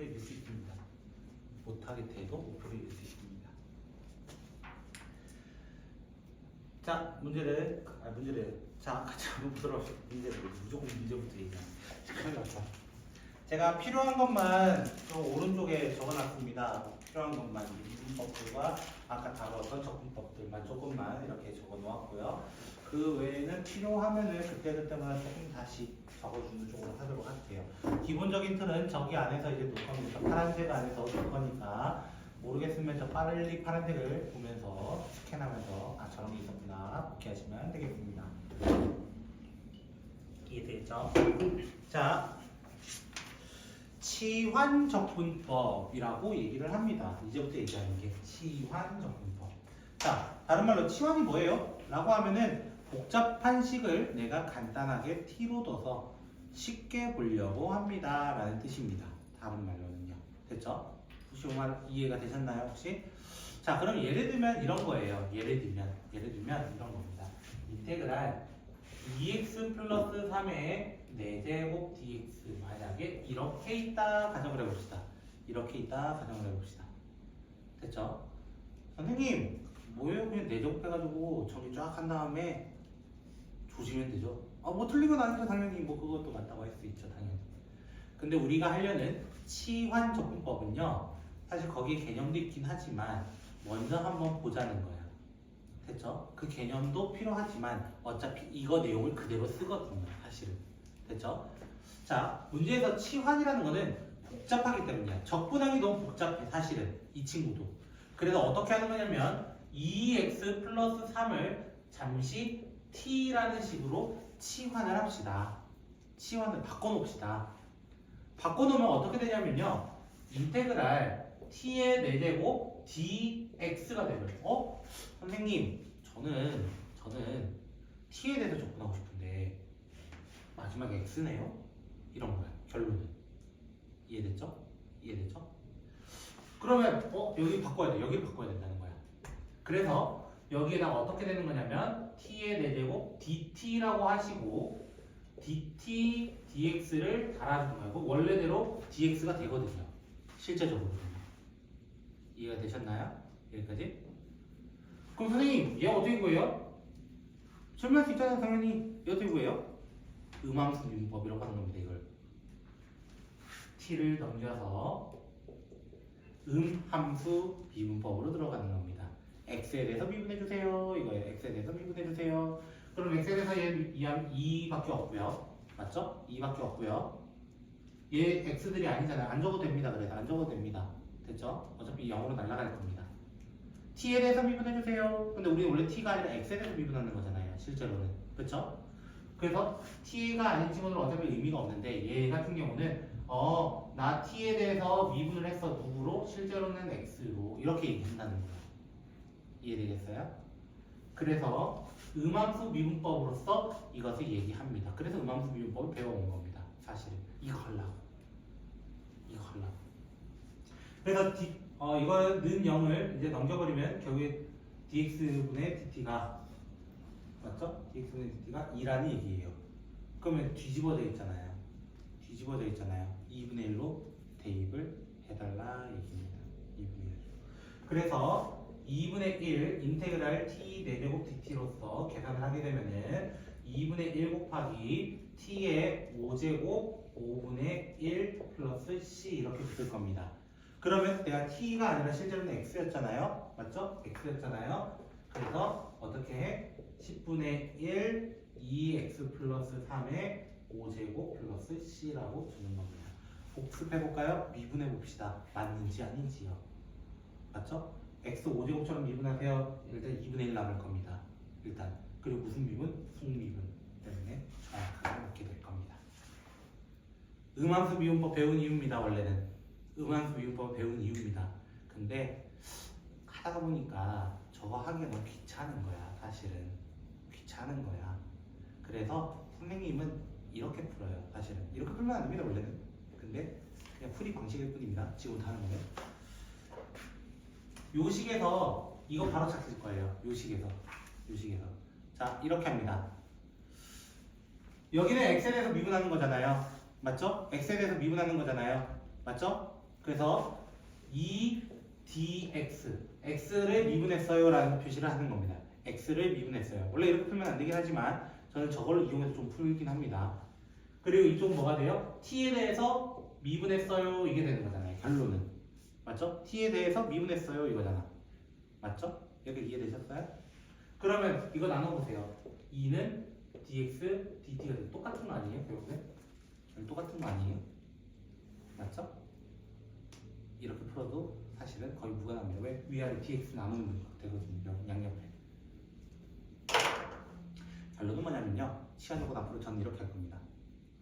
5%일 수 있습니다. 못하게 돼도 5%일 수 있습니다. 자, 자, 같이 한번 보도록 문제를 무조건 문제부터 얘기합니다. 제가 필요한 것만 좀 오른쪽에 적어놨습니다. 필요한 것만 미분법들과 아까 다뤘던 적분법들만 조금만 이렇게 적어놓았고요. 그 외에는 필요하면은 그때그때마다 조금 다시 적어주는 쪽으로 하도록 할게요. 기본적인 틀은 저기 안에서 이제 놓을 겁니다. 파란색 안에서 놓을 거니까 모르겠으면 저 빨리 파란색을 보면서 스캔하면서 아 저런 게 있었구나 이렇게 하시면 되겠습니다. 이해되죠? 자, 치환적분법이라고 얘기를 합니다. 이제부터 얘기하는 게 치환적분법. 자, 다른 말로 치환이 뭐예요? 라고 하면은 복잡한 식을 내가 간단하게 t로 둬서 쉽게 보려고 합니다 라는 뜻입니다. 다른 말로는요. 됐죠? 혹시 말 이해가 되셨나요? 혹시? 자, 그럼 예를 들면 이런 거예요. 예를 들면 이런 겁니다. 인테그랄 2x 플러스 3의 4제곱 dx 만약에 이렇게 있다 가정을 해봅시다. 이렇게 있다 가정을 해봅시다. 됐죠? 선생님 뭐예요? 그냥 4제곱 해가지고 정리 쫙 한 다음에 조지면 되죠. 아, 뭐 틀린 건 아니죠. 당연히 뭐 그것도 맞다고 할 수 있죠. 당연히. 근데 우리가 하려는 치환적분법은요. 사실 거기에 개념도 있긴 하지만 먼저 한번 보자는 거야. 됐죠? 그 개념도 필요하지만 어차피 이거 내용을 그대로 쓰거든요. 사실은. 됐죠? 자, 문제에서 치환이라는 거는 복잡하기 때문이야. 적분하기 너무 복잡해. 사실은. 이 친구도. 그래서 어떻게 하는 거냐면 2x 플러스 3을 잠시 t라는 식으로 치환을 합시다. 치환을 바꿔놓읍시다. 바꿔놓으면 어떻게 되냐면요. 인테그랄 t의 4제곱 dx가 되면 선생님 저는 t에 대해서 접근하고 싶은데 마지막에 x네요? 이런 거야. 결론은. 이해됐죠? 이해됐죠? 그러면 여기 바꿔야 돼. 여기를 바꿔야 된다는 거야. 그래서 여기에다가 어떻게 되는 거냐면 t의 4제곱 dt라고 하시고 dt dx를 달아주는 거예요. 원래대로 dx가 되거든요. 실제적으로. 이해가 되셨나요? 여기까지? 그럼 선생님 얘 어떻게 구해요? 설명할 수 있잖아요. 당연히 얘 어떻게 구해요? 음함수 미분법이라고 하는 겁니다. 이걸 t를 넘겨서 음함수 미분법으로 들어가는 겁니다. x에 대해서 미분해주세요. 이거예요. x에 대해서 미분해주세요. 그럼 x에 대해서 얘 2밖에 없고요. 맞죠? 2밖에 없고요. 얘 x들이 아니잖아요. 안 적어도 됩니다. 그래서 안 적어도 됩니다. 됐죠? 어차피 0으로 날아갈 겁니다. t에 대해서 미분해주세요. 근데 우리 원래 t가 아니라 x에 대해서 미분하는 거잖아요. 실제로는. 그렇죠? 그래서 t가 아닌 친구는 어차피 의미가 없는데 얘 같은 경우는 나 t에 대해서 미분을 했어. 누구로? 실제로는 x로. 이렇게 얘기한다는 거예요. 이해되겠어요? 그래서 음함수 미분법으로서 이것을 얘기합니다. 그래서 음함수 미분법을 배워온 겁니다. 사실은 이거 하려고. 그래서 이거는 0을 이제 넘겨버리면 결국에 dx분의 dt가 맞죠? dx분의 dt가 2라는 얘기예요. 그러면 뒤집어져 있잖아요. 2분의 1로 대입을 해달라 얘기입니다. 2분의 1. 그래서 2분의 1 인테그랄 t 4제곱 dt로서 계산을 하게 되면은 2분의 1 곱하기 t의 5제곱 5분의 1 플러스 c 이렇게 붙을 겁니다. 그러면 내가 t가 아니라 실제로는 x였잖아요. 맞죠? x였잖아요. 그래서 어떻게 해? 10분의 1 2x 플러스 3의 5제곱 플러스 c라고 주는 겁니다. 복습해볼까요? 미분해봅시다. 맞는지 아닌지요. 맞죠? x 5제곱처럼 미분하세요. 일단 2분의 1 남을 겁니다. 일단. 그리고 무슨 미분? 속미분 때문에 정확하게 맞게 될 겁니다. 음함수 미분법 배운 이유입니다. 원래는. 음함수 미분법 배운 이유입니다. 근데 하다 보니까 저거 하기가 너무 귀찮은 거야. 사실은. 귀찮은 거야. 그래서 선생님은 이렇게 풀어요. 사실은. 이렇게 풀면 안 됩니다. 원래는. 근데 그냥 풀이 방식일 뿐입니다. 지금부터 하는 거는. 요 식에서 이거 바로 찾을 거예요. 요 식에서. 자, 이렇게 합니다. 여기는 x에 대해서 미분하는 거잖아요. 맞죠? x에 대해서 미분하는 거잖아요. 맞죠? 그래서 2dx, x를 미분했어요 라는 표시를 하는 겁니다. x를 미분했어요. 원래 이렇게 풀면 안 되긴 하지만 저는 저걸 이용해서 좀 풀긴 합니다. 그리고 이쪽 뭐가 돼요? t에 대해서 미분했어요 이게 되는 거잖아요. 결론은 맞죠? t에 대해서 미분했어요 이거잖아. 맞죠? 이렇게 이해되셨어요? 그러면 이거 나눠보세요. 2는 dx, dt가 똑같은 거 아니에요? 결국엔? 똑같은 거 아니에요? 맞죠? 이렇게 풀어도 사실은 거의 무관합니다. 왜? 위아래 dx 나누면 되거든요. 양옆에. 결론은 뭐냐면요. 시간적으로 앞으로 저는 이렇게 할 겁니다.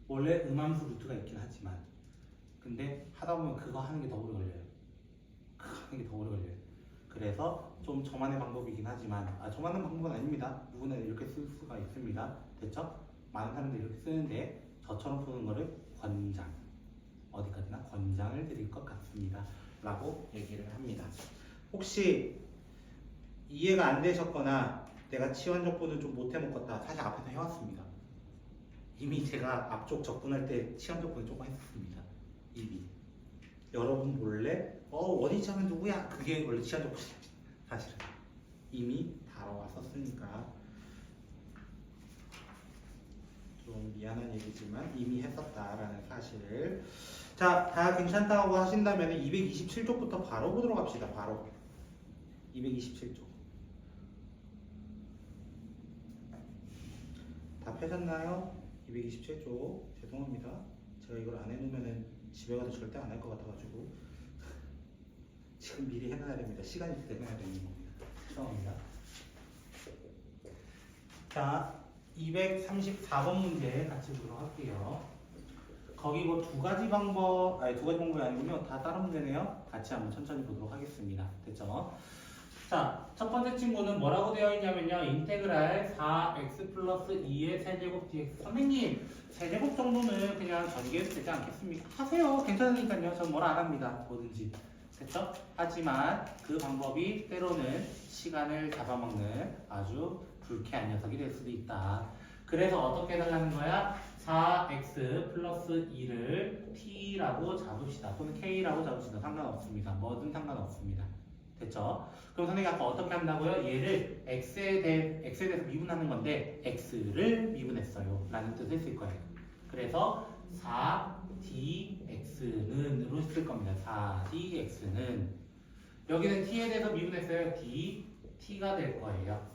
원래 음함수 루트가 있긴 하지만 근데 하다 보면 그거 하는 게 더 오래 걸려요. 그거 하는 게 더 오래 걸려요. 그래서 좀 저만의 방법이긴 하지만 저만의 방법은 아닙니다. 누구나 이렇게 쓸 수가 있습니다. 됐죠? 많은 사람들이 이렇게 쓰는데 저처럼 푸는 거를 권장 어디까지나 권장을 드릴 것 같습니다. 라고 얘기를 합니다. 혹시 이해가 안 되셨거나 내가 치환 적분을 좀 못 해먹었다 사실 앞에서 해왔습니다. 이미 제가 앞쪽 적분할 때 치환 적분을 조금 했었습니다. 이미 여러분 몰래 원위치하면 누구야? 그게 원래 치환 적분이에요. 사실은 이미 다뤄왔었으니까 좀 미안한 얘기지만 이미 했었다라는 사실을. 자, 다 괜찮다고 하신다면 227쪽부터 바로 보도록 합시다. 바로 227쪽 다 펴졌나요? 227쪽 죄송합니다. 제가 이걸 안 해놓으면 집에 가도 절대 안 할 것 같아가지고 지금 미리 해놔야 됩니다. 시간이 있을 때 해놔야 되는 겁니다. 죄송합니다. 자, 234번 문제 같이 보도록 할게요. 거기 뭐 두 가지 방법이 아니군요. 다 다른 문제네요. 같이 한번 천천히 보도록 하겠습니다. 됐죠? 자, 첫 번째 친구는 뭐라고 되어 있냐면요. 인테그랄 4x 플러스 2의 세제곱 dx. 선생님, 세제곱 정도는 그냥 전개해도 되지 않겠습니까? 하세요. 괜찮으니까요. 전 뭐라 안 합니다. 뭐든지. 됐죠? 하지만 그 방법이 때로는 시간을 잡아먹는 아주 불쾌한 녀석이 될 수도 있다. 그래서 어떻게 해달라는 거야? 4x 플러스 2를 t라고 잡읍시다. 또는 k라고 잡읍시다. 상관없습니다. 뭐든 상관없습니다. 됐죠? 그럼 선생님이 아까 어떻게 한다고요? 얘를 x에 대해서 미분하는 건데 x를 미분했어요 라는 뜻을 쓸 거예요. 그래서 4dx는 으로 쓸 겁니다. 4dx는 여기는 t에 대해서 미분했어요. dt가 될 거예요.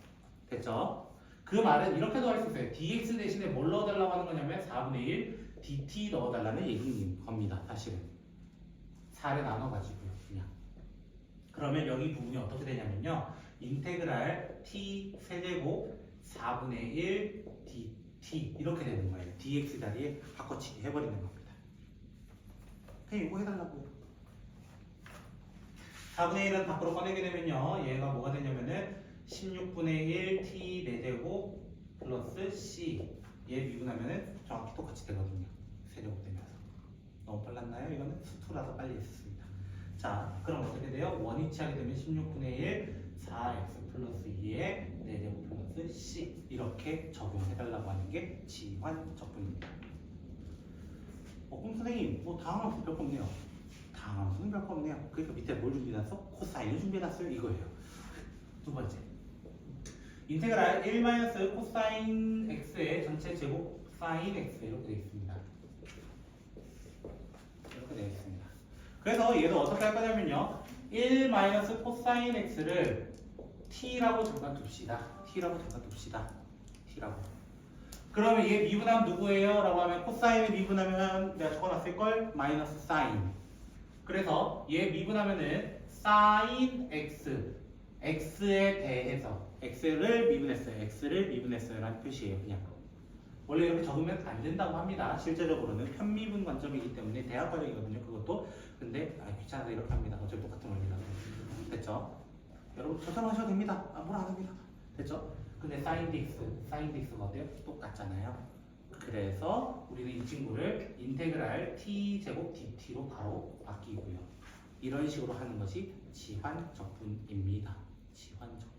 됐죠? 그 말은 이렇게도 할 수 있어요. dx 대신에 뭘 넣어달라고 하는 거냐면 4분의 1 dt 넣어달라는 얘기인 겁니다. 사실은 4를 나눠가지고요. 그냥 그러면 여기 부분이 어떻게 되냐면요. 인테그랄 t 세제곱 4분의 1 dt 이렇게 되는 거예요. dx 자리에 바꿔치기 해버리는 겁니다. 그냥 이거 해달라고. 4분의 1은 밖으로 꺼내게 되면요. 얘가 뭐가 되냐면은 16분의 1 t 4제곱 플러스 c 얘 미분하면은 정확히 똑같이 되거든요. 세제곱 되면서. 너무 빨랐나요? 이거는 수투라서 빨리 했습니다. 자, 그럼 어떻게 돼요? 원위치하게 되면 16분의 1 4x 플러스 2의 4제곱 플러스 c 이렇게 적용해달라고 하는 게 지환적분입니다. 그럼 선생님 뭐 다음 함수 별거 없네요. 다음 함수는 별거 없네요. 그러니까 밑에 뭘 준비해놨어? 코사인을 준비해놨어요. 이거예요. 두 번째 인테그랄 1 코사인 x의 전체 제곱 사인 x 이렇게 되어 있습니다. 이렇게 되어 있습니다. 그래서 얘도 어떻게 할 거냐면요. 1 코사인 x를 t라고 잠깐 둡시다. t라고. 그러면 얘 미분하면 누구예요? 라고 하면 코사인을 미분하면 내가 적어놨을걸? 마이너스 사인. 그래서 얘 미분하면은 사인 x x에 대해서 x를 미분했어요 라는 표시예요. 그냥 원래 이렇게 적으면 안 된다고 합니다. 실제적으로는 편미분 관점이기 때문에 대학 과정이거든요. 그것도 근데 귀찮아서 이렇게 합니다. 어차피 똑같은 원리라서. 됐죠? 여러분 저처럼 하셔도 됩니다. 뭐라 안 합니다. 됐죠? 근데 sin dx가 어때요? 똑같잖아요. 그래서 우리는 이 친구를 인테그랄 t제곱 dt로 바로 바뀌고요. 이런 식으로 하는 것이 지환적분입니다. 지환적분.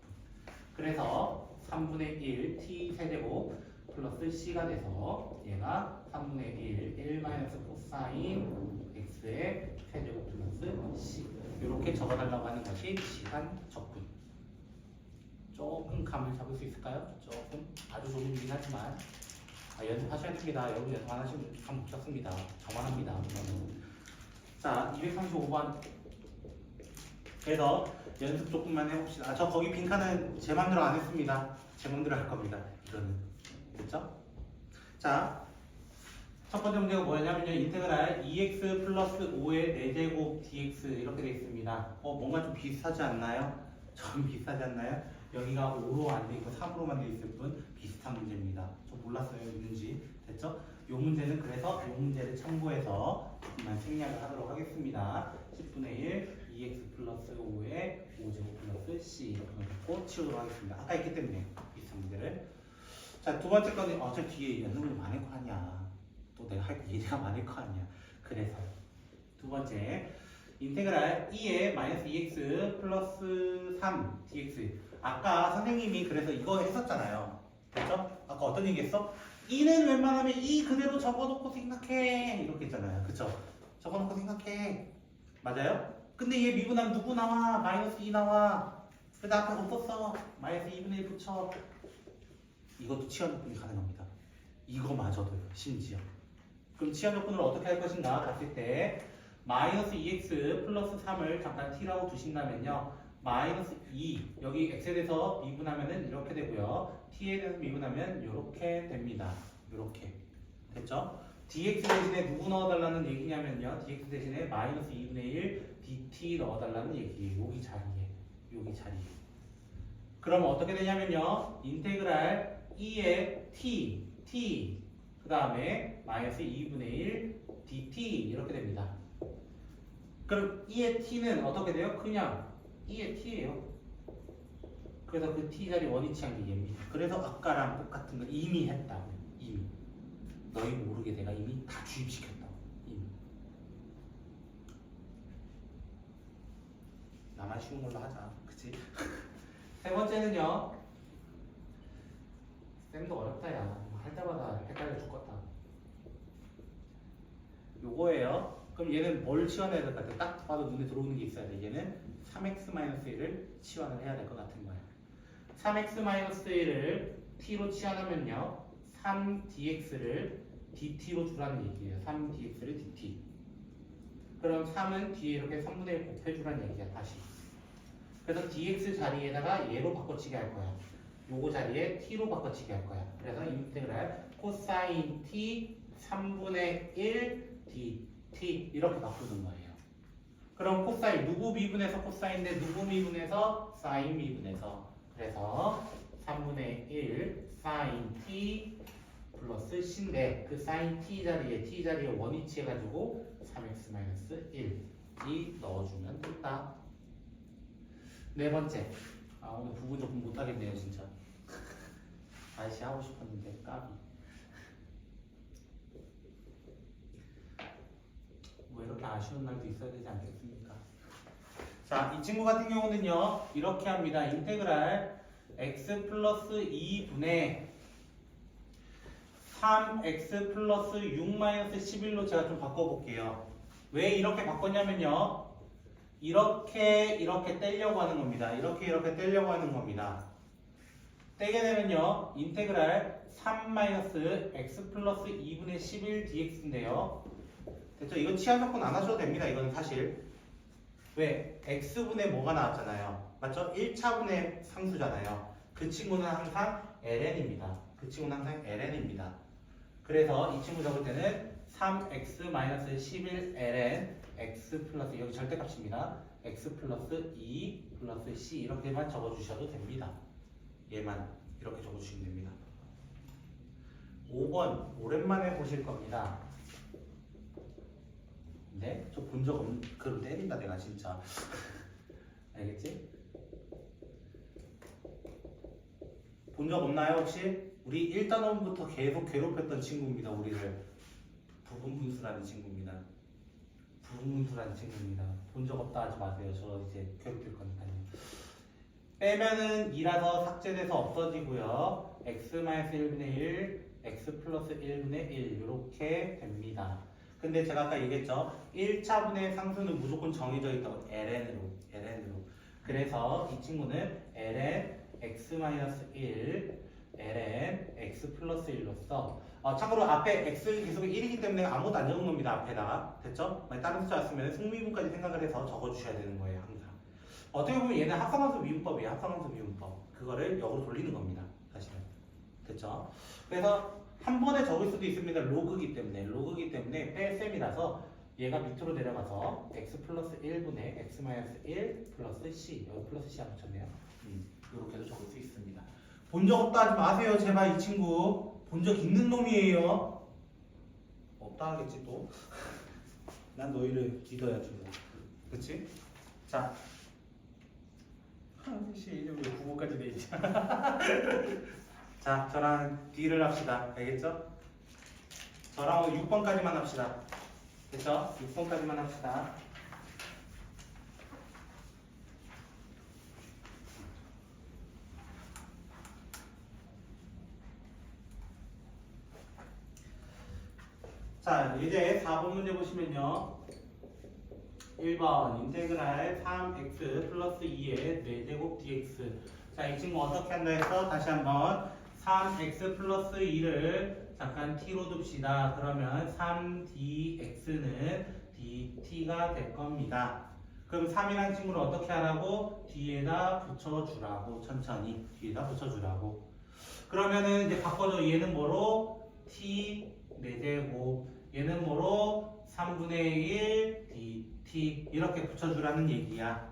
그래서 3분의 1 t 세제곱 플러스 c가 돼서 얘가 3분의 1 1 코사인 x x의 세제곱 플러스 c 이렇게 적어달라고 하는 것이 시한 적분. 조금 감을 잡을 수 있을까요? 조금 아주 조금이긴 하지만 연습하셔야 됩니다. 여러분 연습 안 하시면 감 못 잡습니다. 저만 합니다. 자, 235번. 그래서 연습 조금만 해봅시다. 저 거기 빈칸은 제 맘대로 안 했습니다. 제 맘대로 할 겁니다. 이거는. 됐죠? 자, 첫 번째 문제가 뭐냐면요. 인테그랄 2x 플러스 5의 4제곱 dx 이렇게 되어 있습니다. 뭔가 좀 비슷하지 않나요? 좀 비슷하지 않나요? 여기가 5로 안 돼 있고 3으로만 돼 있을 뿐 비슷한 문제입니다. 저 몰랐어요. 있는지. 됐죠? 이 문제는 그래서 이 문제를 참고해서 조금만 생략을 하도록 하겠습니다. 10분의 1 2x 플러스 5의 5제곱 플러스 c 이렇게 놓고 치우도록 하겠습니다. 아까 했기 때문에 비슷한 문제를. 자, 두 번째 거는 저 뒤에 연습을 많을 거 아니야. 또 내가 할 얘기가 많을 거 아니야. 그래서 두 번째 인테그랄 2의 마이너스 2x 플러스 3 dx. 아까 선생님이 그래서 이거 했었잖아요. 됐죠? 아까 어떤 얘기 했어? 2는 웬만하면 2 그대로 적어놓고 생각해 이렇게 했잖아요. 그쵸? 적어놓고 생각해. 맞아요? 근데 얘 미분하면 누구 나와? 마이너스 2 나와. 근데 아까 없었어. 마이너스 2분의 1 붙여. 이것도 치환적분이 가능합니다. 이거마저도요. 심지어. 그럼 치환적분을 어떻게 할 것인가 봤을 때 마이너스 2x 플러스 3을 잠깐 t라고 두신다면요. 마이너스 2 여기 x에 대해서 미분하면은 이렇게 되고요. t에 대해서 미분하면 이렇게 됩니다. 이렇게 됐죠? dx 대신에 누구 넣어달라는 얘기냐면요. dx 대신에 마이너스 2분의 1 dt 넣어달라는 얘기예요. 여기 자리에. 여기 자리에. 그럼 어떻게 되냐면요. 인테그랄 2의 t 그 다음에 마이너스 2분의 1 dt 이렇게 됩니다. 그럼 2의 t는 어떻게 돼요? 그냥 2의 t예요. 그래서 그 t 자리 원위치한 게 얘입니다. 그래서 아까랑 똑같은 거 이미 했다고. 이미. 너희 모르게 내가 이미 다 주입시켰다고. 이미. 나만 쉬운 걸로 하자. 그치? 세 번째는요. 쌤도 어렵다 야. 할 때마다 헷갈려 죽겠다. 요거예요. 그럼 얘는 뭘 치환해야 될 것 같아? 딱 봐도 눈에 들어오는 게 있어야 돼. 얘는 3x-1을 치환을 해야 될 것 같은 거야. 3x-1을 t로 치환하면요. 3dx를 dt로 주라는 얘기예요. 3dx를 dt. 그럼 3은 뒤에 이렇게 3분의 1 곱해주라는 얘기야. 다시. 그래서 dx 자리에다가 얘로 바꿔치기 할 거야. 요거 자리에 t로 바꿔치기 할 거야. 그래서 인테그랄 코사인 t 3분의 1 dt 이렇게 바꾸는 거예요. 그럼 코사인 누구 미분해서 코사인인데 누구 미분해서 사인 미분해서 그래서 3분의 1 사인 t 플러스 c인데 그 사인 t 자리에 원위치 해가지고 3x-1이 넣어주면 된다. 네 번째. 오늘 부분 조금 못하겠네요 진짜. 다시 하고 싶었는데 까비. 뭐 이렇게 아쉬운 날도 있어야 되지 않겠습니까? 자, 이 친구 같은 경우는요 이렇게 합니다. 인테그랄 x 플러스 2분의 3x 플러스 6-11로 제가 좀 바꿔볼게요. 왜 이렇게 바꿨냐면요 이렇게 떼려고 하는 겁니다. 이렇게 떼려고 하는 겁니다. 떼게 되면요 인테그랄 3-x 플러스 2분의 11 dx인데요. 됐죠? 이건 치환적분 안 하셔도 됩니다. 이건 사실 왜? x분의 뭐가 나왔잖아요. 맞죠? 1차분의 상수잖아요. 그 친구는 항상 ln입니다. 그 친구는 항상 ln입니다. 그래서 이 친구 적을 때는 3x-11 ln x 플러스 여기 절대값입니다. x 플러스 2 플러스 c 이렇게만 적어주셔도 됩니다. 얘만 이렇게 적어주시면 됩니다. 5번 오랜만에 보실 겁니다. 네? 저 본 적 없는 그걸 때린다 내가 진짜. 알겠지? 본 적 없나요 혹시? 우리 1단원부터 계속 괴롭혔던 친구입니다. 우리를 부분분수라는 친구입니다. 부분분수라는 친구입니다. 본 적 없다 하지 마세요. 저 이제 괴롭힐 거니까요. 빼면은 2라서 삭제돼서 없어지고요. x-1분의 1, x 플러스 1분의 1 이렇게 됩니다. 근데 제가 아까 얘기했죠. 1차분의 상수는 무조건 정해져 있다고 ln으로. 그래서 이 친구는 ln x-1 ln x 플러스 1로서 참고로 앞에 x 계속 1이기 때문에 아무것도 안 적은 겁니다. 앞에다가. 됐죠? 만약 다른 숫자 왔으면 승미분까지 생각을 해서 적어주셔야 되는 거예요. 항상. 어떻게 보면 얘는 합성함수 미분법이에요. 합성함수 미분법. 그거를 역으로 돌리는 겁니다. 사실은. 됐죠? 그래서 한 번에 적을 수도 있습니다. 로그기 때문에 뺄셈이라서 얘가 밑으로 내려가서 x 플러스 1분의 x 마이너스 1 플러스 c 여기 플러스 c 안 붙였네요. 이렇게도 적을 수 있습니다. 본 적 없다 하지 마세요. 제발 이 친구 본 적 있는 놈이에요. 없다 하겠지 또. 난 너희를 믿어야지 뭐. 그치? 자 씨 이름 왜 9번까지 내있지? 자 저랑 D를 합시다. 알겠죠? 저랑 6번까지만 합시다. 됐죠? 6번까지만 합시다. 자 이제 4번 문제 보시면요. 1번 인테그랄 3x 플러스 2의 4제곱 dx. 자 이 친구 어떻게 한다 해서 다시 한번 3x 플러스 2를 잠깐 t로 둡시다. 그러면 3dx는 dt가 될 겁니다. 그럼 3이라는 친구를 어떻게 하라고? 뒤에다 붙여주라고. 천천히 뒤에다 붙여주라고. 그러면은 이제 바꿔줘. 얘는 뭐로? t 4제곱. 얘는 뭐로? 3분의 1 dt 이렇게 붙여주라는 얘기야.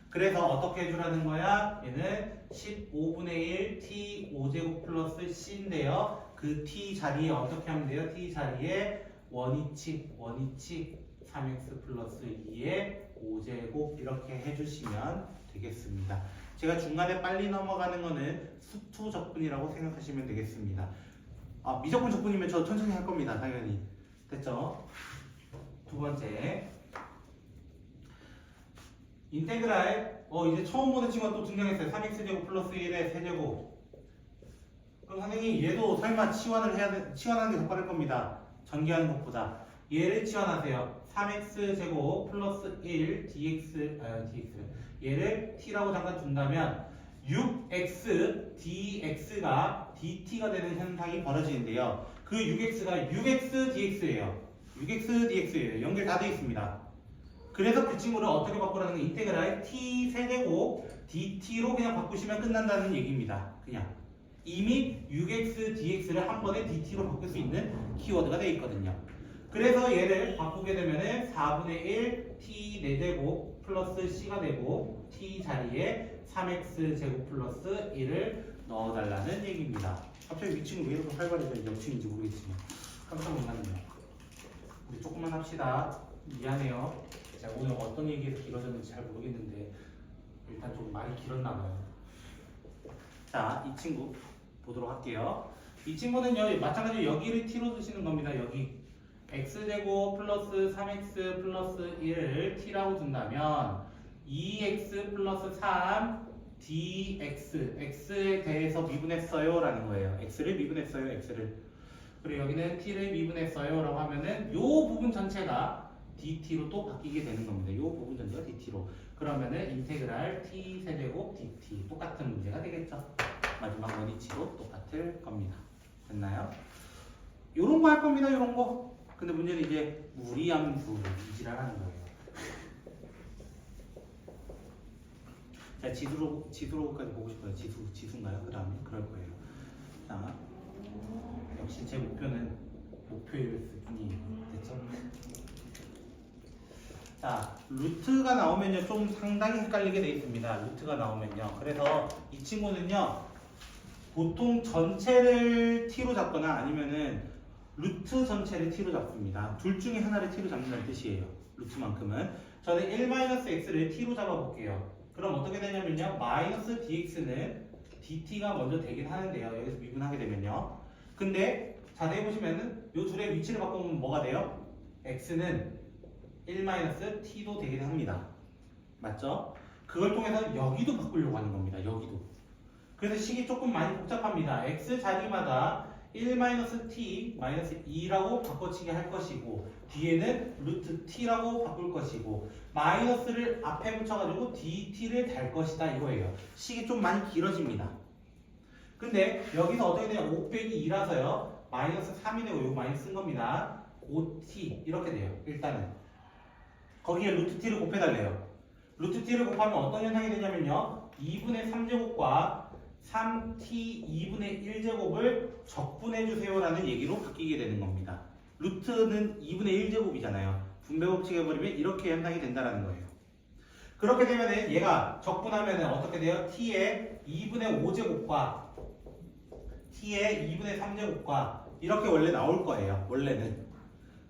그래서 어떻게 해주라는 거야? 얘는 15분의 1 t 5제곱 플러스 c인데요. 그 t 자리에 어떻게 하면 돼요? t 자리에 원위치 3x 플러스 2의 5제곱 이렇게 해주시면 되겠습니다. 제가 중간에 빨리 넘어가는 거는 수투 적분이라고 생각하시면 되겠습니다. 미적분 적분이면 저 천천히 할 겁니다. 당연히. 됐죠? 두 번째 인테그랄 이제 처음 보는 친구가 또 등장했어요. 3x제곱 플러스 1의 세제곱. 그럼 선생님 얘도 설마 치환하는 게 더 빠를 겁니다. 전개하는 것보다. 얘를 치환하세요. 3x제곱 플러스 1 dx 얘를 t라고 잠깐 둔다면 6x dx가 dt가 되는 현상이 벌어지는데요. 그 6x가 6x dx예요. 6x dx예요. 연결 다 되어 있습니다. 그래서 그 친구를 어떻게 바꾸라는 게 인테그랄 t 세제곱 dt로 그냥 바꾸시면 끝난다는 얘기입니다. 그냥 이미 6x dx를 한 번에 dt로 바꿀 수 있는 키워드가 되어 있거든요. 그래서 얘를 바꾸게 되면은 4분의 1 t 4제곱 플러스 c가 되고 t 자리에 3x 제곱 플러스 1을 넣어달라는 얘기입니다. 갑자기 이 친구 왜 이렇게 활발해져? 명칭인지 모르겠지만 깜짝 놀랐네요. 우리 조금만 합시다. 미안해요. 제가 오늘 어떤 얘기에서 길어졌는지 잘 모르겠는데 일단 좀 많이 길었나 봐요. 자, 이 친구 보도록 할게요. 이 친구는요, 마찬가지로 여기를 t로 두시는 겁니다. 여기 x제곱 플러스 3x 플러스 1을 t라고 둔다면 2x 플러스 3 dx x에 대해서 미분했어요 라는 거예요. x를 미분했어요. x를. 그리고 여기는 t를 미분했어요 라고 하면은 요 부분 전체가 dt로 또 바뀌게 되는 겁니다. 요 부분 전체가 dt로. 그러면은 인테그랄 t 세제곱 dt 똑같은 문제가 되겠죠. 마지막 원위치로 똑같을 겁니다. 됐나요? 요런 거 할 겁니다. 요런 거. 근데 문제는 이제 무리함수 이지랄하는 거예요. 자, 지수로까지 보고 싶어요. 지수인가요? 그 다음에 그럴 거예요. 자, 역시 제 목표는 목표일 뿐이에요. 됐죠? 자, 루트가 나오면요 좀 상당히 헷갈리게 돼 있습니다. 루트가 나오면요. 그래서 이 친구는요 보통 전체를 t로 잡거나 아니면은 루트 전체를 t로 잡습니다. 둘 중에 하나를 t로 잡는다는 뜻이에요. 루트만큼은. 저는 1-x를 t로 잡아볼게요. 그럼 어떻게 되냐면요. 마이너스 dx는 dt가 먼저 되긴 하는데요. 여기서 미분하게 되면요. 근데 자세히 보시면은 이 둘의 위치를 바꾸면 뭐가 돼요? x는 1-t도 되긴 합니다. 맞죠? 그걸 통해서 여기도 바꾸려고 하는 겁니다. 여기도. 그래서 식이 조금 많이 복잡합니다. x 자리마다 1-t-2라고 바꿔치기 할 것이고 뒤에는 루트 t라고 바꿀 것이고 마이너스를 앞에 붙여가지고 dt를 달 것이다 이거예요. 식이 좀 많이 길어집니다. 근데 여기서 어떻게 되냐 5 빼기 2라서요 마이너스 3이 되고 이거 많이 쓴 겁니다. 5t 이렇게 돼요. 일단은 거기에 루트 t를 곱해달래요. 루트 t를 곱하면 어떤 현상이 되냐면요 2분의 3제곱과 3t 2분의 1제곱을 적분해주세요 라는 얘기로 바뀌게 되는 겁니다. 루트는 2분의 1제곱이잖아요. 분배법칙 해버리면 이렇게 현상이 된다는 거예요. 그렇게 되면 얘가 적분하면 어떻게 돼요? t의 2분의 5제곱과 t의 2분의 3제곱과 이렇게 원래 나올 거예요. 원래는.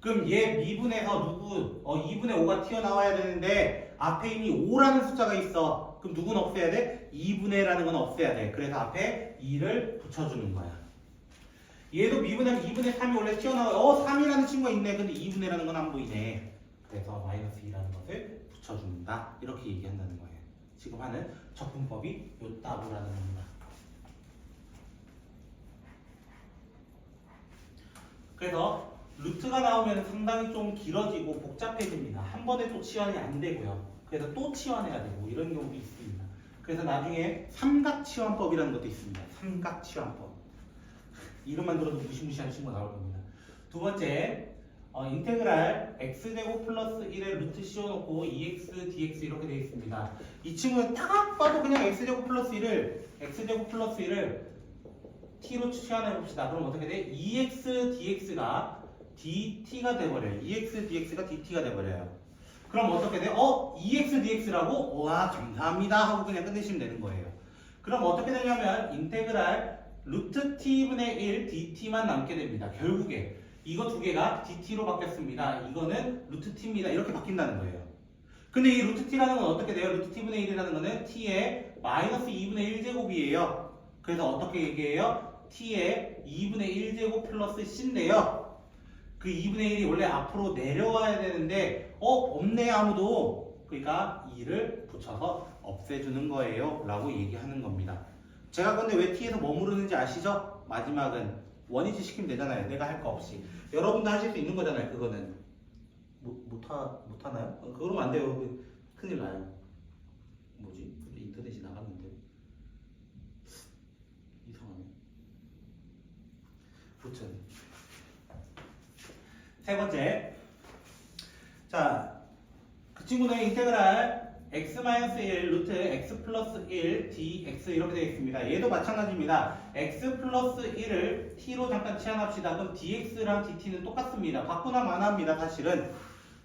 그럼 얘 미분에서 2분의 5가 튀어나와야 되는데 앞에 이미 5라는 숫자가 있어. 그럼 누구는 없애야 돼? 2분의라는 건 없애야 돼. 그래서 앞에 2를 붙여주는 거야. 얘도 미분하면 2분의 3이 원래 튀어나와요. 3이라는 친구가 있네. 근데 2분의라는 건 안 보이네. 그래서 마이너스 2라는 것을 붙여준다. 이렇게 얘기한다는 거예요. 지금 하는 적분법이 요따구라는 겁니다. 그래서 루트가 나오면 상당히 좀 길어지고 복잡해집니다. 한 번에 또 치환이 안 되고요. 그래서 또 치환해야 되고 이런 경우도 있습니다. 그래서 나중에 삼각치환법이라는 것도 있습니다. 삼각치환법. 이름만 들어도 무시무시한 친구가 나올 겁니다. 두 번째, 인테그랄 x제곱 플러스 1에 루트 씌워놓고 2x, dx 이렇게 되어 있습니다. 이 친구는 딱 봐도 그냥 x제곱 플러스 1을 t로 치환해봅시다. 그럼 어떻게 돼? 2x, dx가 dt가 돼버려요. 2x, dx가 dt가 돼버려요. 그럼 어떻게 돼? 2x, dx라고? 와, 감사합니다 하고 그냥 끝내시면 되는 거예요. 그럼 어떻게 되냐면 인테그랄 루트 t분의 1 dt만 남게 됩니다. 결국에 이거 두 개가 dt로 바뀌었습니다. 이거는 루트 t입니다. 이렇게 바뀐다는 거예요. 근데 이 루트 t라는 건 어떻게 돼요? 루트 t분의 1이라는 거는 t의 마이너스 2분의 1제곱이에요. 그래서 어떻게 얘기해요? t의 2분의 1제곱 플러스 c인데요. 그 2분의 1이 원래 앞으로 내려와야 되는데 없네 아무도. 그러니까 2를 붙여서 없애주는 거예요 라고 얘기하는 겁니다. 제가 근데 왜 t에서 머무르는지 아시죠? 마지막은 원위치 시키면 되잖아요. 내가 할 거 없이. 여러분도 하실 수 있는 거잖아요. 그거는 못하나요? 그러면 안 돼요. 큰일 나요. 뭐지? 근데 인터넷이 나갔는데 이상하네. 아무튼 세 번째, 자, 그 친구는 인테그랄 x-1 루트 x 플러스 1 dx 이렇게 되어 있습니다. 얘도 마찬가지입니다. x 플러스 1을 t로 잠깐 치환합시다. 그럼 dx랑 dt는 똑같습니다. 바꾸나 마나합니다. 사실은.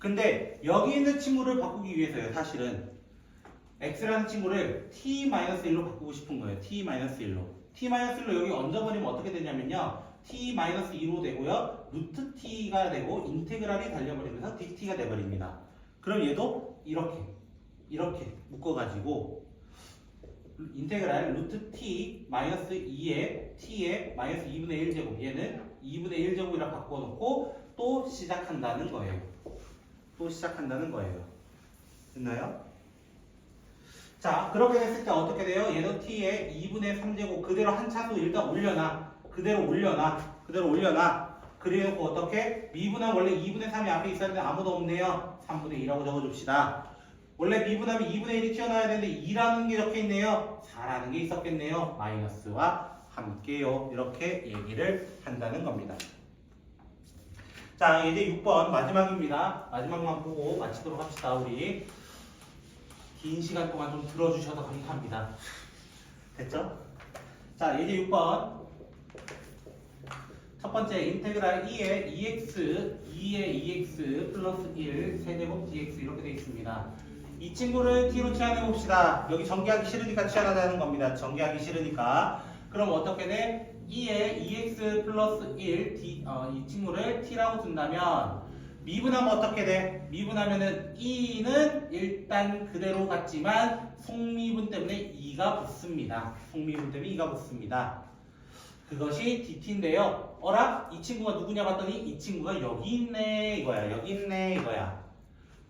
근데 여기 있는 친구를 바꾸기 위해서요. 사실은 x라는 친구를 t-1로 바꾸고 싶은 거예요. t-1로. t-1로 여기 얹어버리면 어떻게 되냐면요. t-2로 되고요. 루트 t가 되고 인테그랄이 달려버리면서 dt가 돼버립니다. 그럼 얘도 이렇게 묶어가지고 인테그랄 루트 t 마이너스 2에 t의 마이너스 2분의 1제곱 얘는 2분의 1제곱이라 바꿔놓고 또 시작한다는 거예요. 됐나요? 자, 그렇게 됐을 때 어떻게 돼요? 얘도 t의 2분의 3제곱 그대로 한 차수 일단 올려놔. 그대로 올려놔. 그래놓고 어떻게? 미분하면 원래 2분의 3이 앞에 있었는데 아무도 없네요. 3분의 2라고 적어줍시다. 원래 미분하면 2분의 1이 튀어나와야 되는데 2라는 게 적혀있네요. 4라는 게 있었겠네요. 마이너스와 함께요. 이렇게 얘기를 한다는 겁니다. 자, 이제 6번 마지막입니다. 마지막만 보고 마치도록 합시다. 우리 긴 시간 동안 좀 들어주셔서 감사합니다. 됐죠? 자, 이제 6번 첫 번째 인테그랄 2의 2x 플러스 1 세제곱 dx 이렇게 되어 있습니다. 이 친구를 t로 치환해 봅시다. 여기 전개하기 싫으니까 치환하자는 겁니다. 전개하기 싫으니까. 그럼 어떻게 돼? 2의 2x 플러스 1 이 친구를 t라고 둔다면 미분하면 어떻게 돼? 미분하면은 2는 일단 그대로 같지만 속미분 때문에 2가 붙습니다. 그것이 dt인데요. 어라? 이 친구가 누구냐 봤더니 이 친구가 여기 있네 이거야.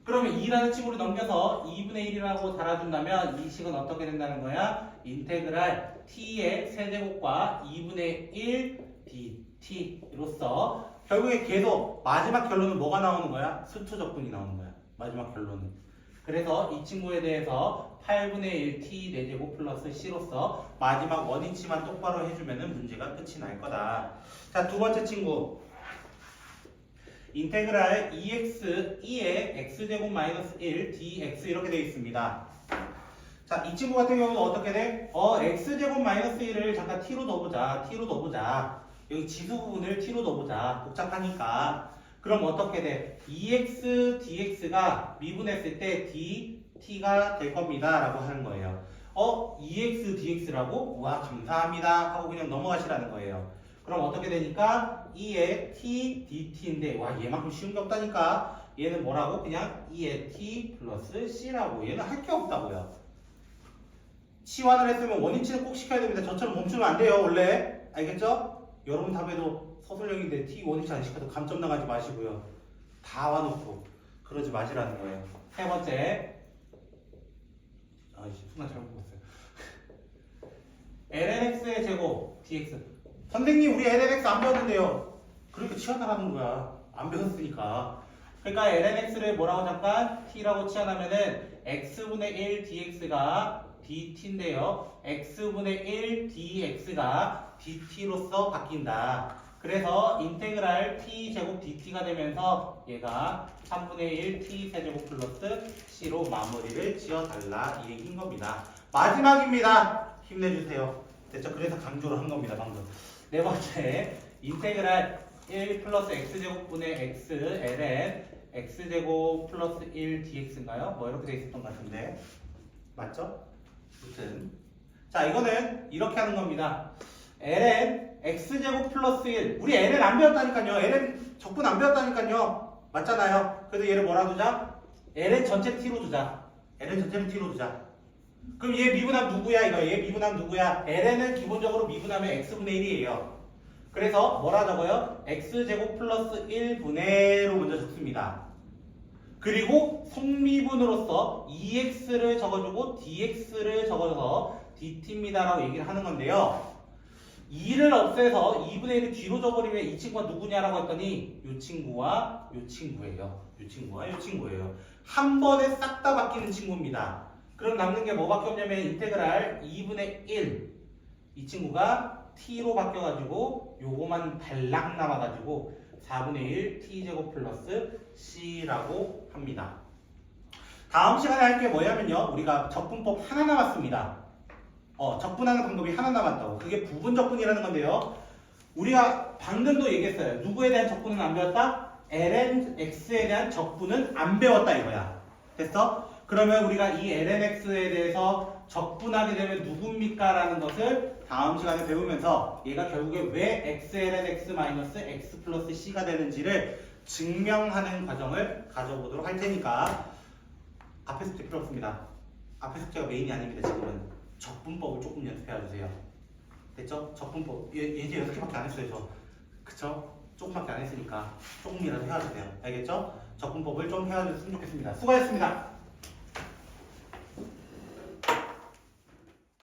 그러면 2라는 친구를 넘겨서 2분의 1이라고 달아준다면 이 식은 어떻게 된다는 거야? 인테그랄 t의 세제곱과 2분의 1 dt t로서 결국에 계속 마지막 결론은 뭐가 나오는 거야? 수투 적분이 나오는 거야. 마지막 결론은. 그래서 이 친구에 대해서 8분의 1 t 4제곱 플러스 c로서 마지막 원위치만 똑바로 해주면 문제가 끝이 날 거다. 자, 두 번째 친구. 인테그랄 2x 2의 x제곱 마이너스 1 dx 이렇게 되어 있습니다. 자, 이 친구 같은 경우는 어떻게 돼? x제곱 마이너스 1을 잠깐 t로 넣어보자. t로 넣어보자. 여기 지수 부분을 t로 넣어보자. 복잡하니까. 그럼 어떻게 돼? 2x dx가 미분했을 때 dt가 될 겁니다. 라고 하는 거예요. 2x dx라고? 우와, 감사합니다. 하고 그냥 넘어가시라는 거예요. 그럼 어떻게 되니까 2의 t dt인데 와, 얘만큼 쉬운 게 없다니까. 얘는 뭐라고? 그냥 2의 t 플러스 c라고. 얘는 할 게 없다고요. 치환을 했으면 원위치는 꼭 시켜야 됩니다. 저처럼 멈추면 안 돼요, 원래. 알겠죠? 여러분 답에도 서술형인데 t 원위치 안 시켜도 감점 나가지 마시고요. 다 와놓고 그러지 마시라는 거예요. 세 번째. 순간 잘못 봤어요. lnx의 제곱 dx. 선생님, 우리 lnx 안 배웠는데요. 그러니까 치환하라는 거야. 안 배웠으니까. 그러니까 lnx를 뭐라고 잠깐 t라고 치환하면은 x분의 1 dx가 dt인데요. x분의 1 dx가 dt로서 바뀐다. 그래서 인테그랄 t제곱 dt가 되면서 얘가 3분의 1 t 세제곱 플러스 c로 마무리를 지어달라 이 얘기인 겁니다. 마지막입니다. 힘내주세요. 됐죠? 그래서 강조를 한 겁니다. 방금. 네 번째, 인테그랄 1 플러스 x제곱분의 x ln x제곱 플러스 1 dx인가요? 뭐 이렇게 돼 있었던 것 같은데 맞죠? 아무튼 자, 이거는 이렇게 하는 겁니다. ln x제곱 플러스 1. 우리 ln 안 배웠다니까요. ln 적분 안 배웠다니까요. 맞잖아요. 그래서 얘를 뭐라 두자? ln 전체 t로 두자. ln 전체를 t로 두자. 그럼 얘 미분함 누구야? 이거 얘 미분함 누구야? ln은 기본적으로 미분하면 x분의 1이에요. 그래서 뭐라 적어요? x제곱 플러스 1분의로 먼저 적습니다. 그리고 속미분으로서 2x를 적어주고 dx를 적어줘서 dt입니다 라고 얘기를 하는 건데요. 2를 없애서 2분의 1을 뒤로 줘버리면 이 친구가 누구냐라고 했더니 이 친구와 이 친구예요. 이 친구와 이 친구예요. 한 번에 싹 다 바뀌는 친구입니다. 그럼 남는 게 뭐밖에 없냐면 인테그랄 2분의 1. 이 친구가 t로 바뀌어가지고 요거만 발락 남아가지고 4분의 1 t제곱 플러스 c라고 합니다. 다음 시간에 할 게 뭐냐면요. 우리가 적분법 하나 남았습니다. 적분하는 방법이 하나 남았다고. 그게 부분적분이라는 건데요. 우리가 방금도 얘기했어요. 누구에 대한 적분은 안 배웠다? lnx에 대한 적분은 안 배웠다 이거야. 됐어? 그러면 우리가 이 lnx에 대해서 적분하게 되면 누굽니까? 라는 것을 다음 시간에 배우면서 얘가 결국에 왜 xlnx 마이너스 x 플러스 c가 되는지를 증명하는 과정을 가져보도록 할 테니까 앞에 숙제 필요 없습니다. 앞에 숙제가 메인이 아닙니다. 지금은 적분법을 조금 연습해 주세요. 됐죠? 적분법 이제 6개밖에 안 했어요. 저 그쵸? 조금밖에 안 했으니까 조금이라도 해야 돼요. 알겠죠? 적분법을 좀 해야 줬으면 좋겠습니다. 수고하셨습니다.